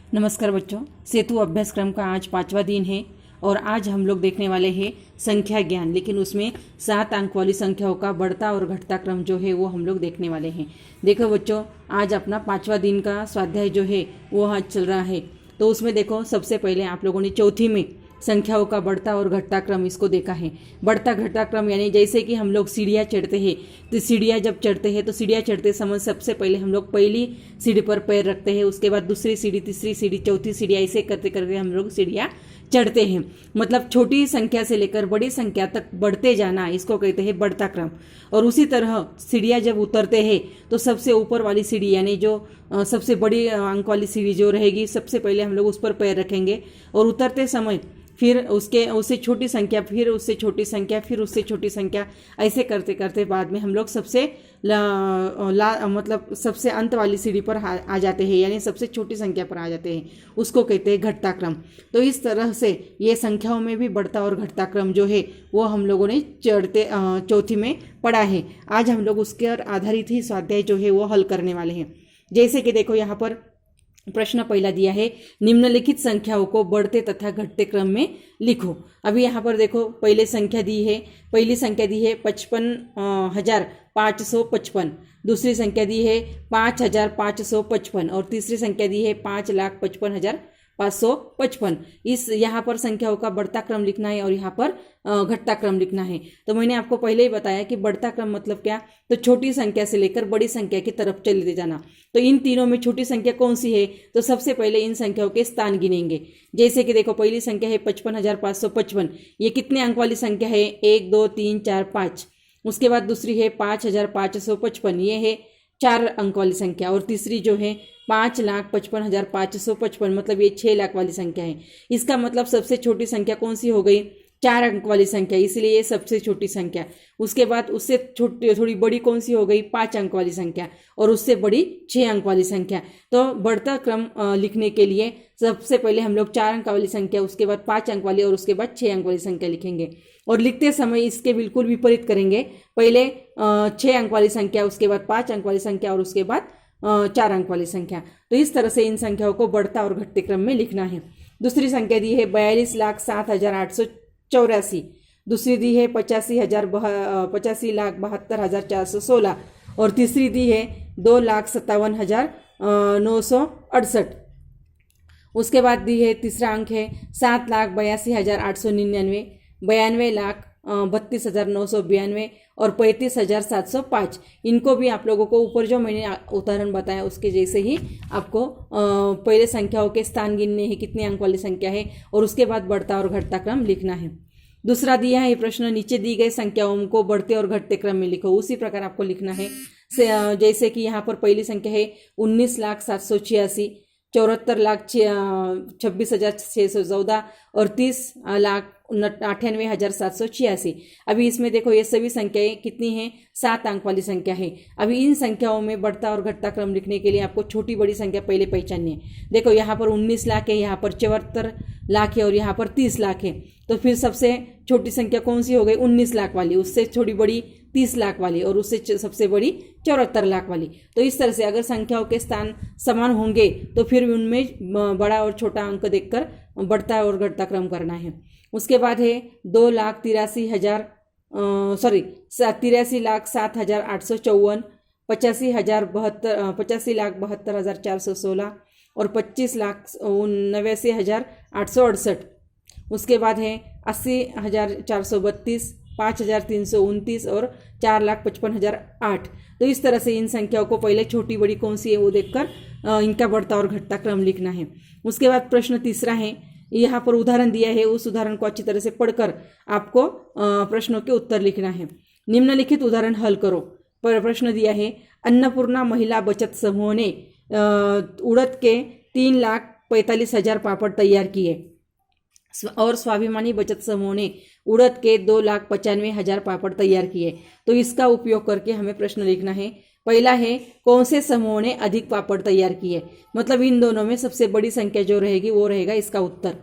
नमस्कार बच्चों, सेतु अभ्यासक्रम का आज 5वां दिन है और आज हम लोग देखने वाले हैं संख्या ज्ञान। लेकिन उसमें 7 अंक वाली संख्याओं का बढ़ता और घटता क्रम जो है वो हम लोग देखने वाले हैं। देखो बच्चों, आज अपना 5वां दिन का स्वाध्याय जो है वो आज चल रहा है। तो उसमें देखो, सबसे पहले आप लोगों ने चौथी में संख्याओं का बढ़ता और घटता क्रम इसको देखा है। बढ़ता घटता क्रम यानी जैसे कि हम लोग सीढ़ियाँ चढ़ते हैं, तो सीढ़ियाँ जब चढ़ते हैं तो सीढ़ियाँ चढ़ते समय सबसे पहले हम लोग पहली सीढ़ी पर पैर रखते हैं, उसके बाद दूसरी सीढ़ी, तीसरी सीढ़ी, चौथी सीढ़ी, ऐसे करते करते हम लोग सीढ़ियाँ चढ़ते हैं। मतलब छोटी संख्या से लेकर बड़ी संख्या तक बढ़ते जाना, इसको कहते हैं बढ़ता क्रम। और उसी तरह सीढ़ियाँ जब उतरते हैं तो सबसे ऊपर वाली सीढ़ी यानी जो सबसे बड़ी अंक वाली सीढ़ी जो रहेगी, सबसे पहले हम लोग उस पर पैर रखेंगे और उतरते समय फिर उससे छोटी संख्या, फिर उससे छोटी संख्या, फिर उससे छोटी संख्या, ऐसे करते करते बाद में हम लोग सबसे मतलब सबसे अंत वाली सीढ़ी पर आ जाते हैं, यानी सबसे छोटी संख्या पर आ जाते हैं। उसको कहते हैं घटता क्रम। तो इस तरह से ये संख्याओं में भी बढ़ता और घटता क्रम जो है वो हम लोगों ने चौथी में पढ़ा है। आज हम लोग उसके आधारित ही स्वाध्याय जो है वो हल करने वाले हैं। जैसे कि देखो, यहाँ पर प्रश्न पहला दिया है, निम्नलिखित संख्याओं को बढ़ते तथा घटते क्रम में लिखो। अभी यहाँ पर देखो, पहली संख्या दी है 55,555, दूसरी संख्या दी है 5,555 और तीसरी संख्या दी है 5,55,555। इस यहाँ पर संख्याओं का बढ़ता क्रम लिखना है और यहाँ पर घटता क्रम लिखना है। तो मैंने आपको पहले ही बताया कि बढ़ता क्रम मतलब क्या, तो छोटी संख्या से लेकर बड़ी संख्या की तरफ चले जाना। तो इन तीनों में छोटी संख्या कौन सी है, तो सबसे पहले इन संख्याओं के स्थान गिनेंगे। जैसे कि देखो, पहली संख्या है 55,555, ये कितने अंक वाली संख्या है, 1 2 3 4 5। उसके बाद दूसरी है 5,555, ये है 4 अंक वाली संख्या। और तीसरी जो है 5,55,555, मतलब ये 6 लाख वाली संख्या है। इसका मतलब सबसे छोटी संख्या कौन सी हो गई, 4 अंक वाली संख्या, इसलिए ये सबसे छोटी संख्या। उसके बाद उससे छोटी थोड़ी बड़ी कौन सी हो गई, 5 अंक वाली संख्या, और उससे बड़ी 6 अंक वाली संख्या। तो बढ़ता क्रम लिखने के लिए सबसे पहले हम लोग 4 अंक वाली संख्या, उसके बाद 5 अंक वाली और उसके बाद 6 अंक वाली संख्या लिखेंगे। और लिखते समय इसके बिल्कुल विपरीत करेंगे, पहले 6 अंक वाली संख्या, उसके बाद 5 अंक वाली संख्या और उसके बाद 4 अंक वाली संख्या। तो इस तरह से इन संख्याओं को बढ़ता और घटते क्रम में लिखना है। दूसरी संख्या दी है 42,07,884, दूसरी दी है 85,72,416 और तीसरी दी है 2,57,968। उसके बाद दी है तीसरा अंक है 7,82,899, 92,32,992 और 35,705। इनको भी आप लोगों को ऊपर जो मैंने उदाहरण बताया उसके जैसे ही आपको पहले संख्याओं के स्थान गिनने हैं, कितने अंक वाली संख्या है, और उसके बाद बढ़ता और घटता क्रम लिखना है। दूसरा दिया है प्रश्न, नीचे दी गई संख्याओं को बढ़ते और घटते क्रम में लिखो। उसी प्रकार आपको लिखना है। जैसे कि यहाँ पर पहली संख्या है 19,786, 74,26,614 और 30,98,786। अभी इसमें देखो, ये सभी संख्याएं कितनी हैं, 7 अंक वाली संख्या है। अभी इन संख्याओं में बढ़ता और घटता क्रम लिखने के लिए आपको छोटी बड़ी संख्या पहले पहचाननी है। देखो, यहाँ पर 19 लाख है, यहाँ पर 74 लाख है और यहाँ पर 30 लाख है। तो फिर सबसे छोटी संख्या कौन सी हो गई, 19 लाख वाली, उससे थोड़ी बड़ी 30 लाख वाली और उससे सबसे बड़ी 74 लाख वाली। तो इस तरह से अगर संख्याओं के स्थान समान होंगे तो फिर उनमें बड़ा और छोटा अंक देखकर बढ़ता और घटता क्रम करना है। उसके बाद है 83,07,854, 85,72,416 और 25,89,868। उसके बाद है 80,432, 5,329 और 4,55,008। तो इस तरह से इन संख्याओं को पहले छोटी बड़ी कौन सी है वो देखकर इनका बढ़ता और घटता क्रम लिखना है। उसके बाद प्रश्न तीसरा है, यहाँ पर उदाहरण दिया है, उस उदाहरण को अच्छी तरह से पढ़कर आपको प्रश्नों के उत्तर लिखना है। निम्नलिखित उदाहरण हल करो। प्रश्न दिया है, अन्नपूर्णा महिला बचत समूह ने उड़द के 3,45,000 पापड़ तैयार किए और स्वाभिमानी बचत समूह ने उड़द के 2,95,000 पापड़ तैयार किए। तो इसका उपयोग करके हमें प्रश्न लिखना है। पहला है, कौन से समूह ने अधिक पापड़ तैयार किए, मतलब इन दोनों में सबसे बड़ी संख्या जो रहेगी वो रहेगा इसका उत्तर।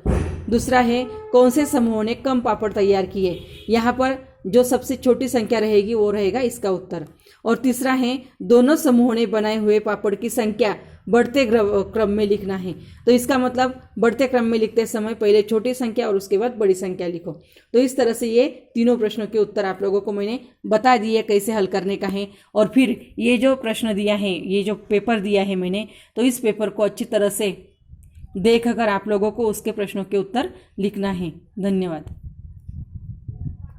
दूसरा है, कौन से समूह ने कम पापड़ तैयार किए, यहाँ पर जो सबसे छोटी संख्या रहेगी वो रहेगा इसका उत्तर। और तीसरा है दोनों समूहों ने बनाए हुए पापड़ की संख्या बढ़ते क्रम में लिखना है। तो इसका मतलब बढ़ते क्रम में लिखते समय पहले छोटी संख्या और उसके बाद बड़ी संख्या लिखो। तो इस तरह से ये तीनों प्रश्नों के उत्तर आप लोगों को मैंने बता दिए कैसे हल करने का है। और फिर ये जो प्रश्न दिया है, ये जो पेपर दिया है मैंने, तो इस पेपर को अच्छी तरह से देख कर आप लोगों को उसके प्रश्नों के उत्तर लिखना है। धन्यवाद।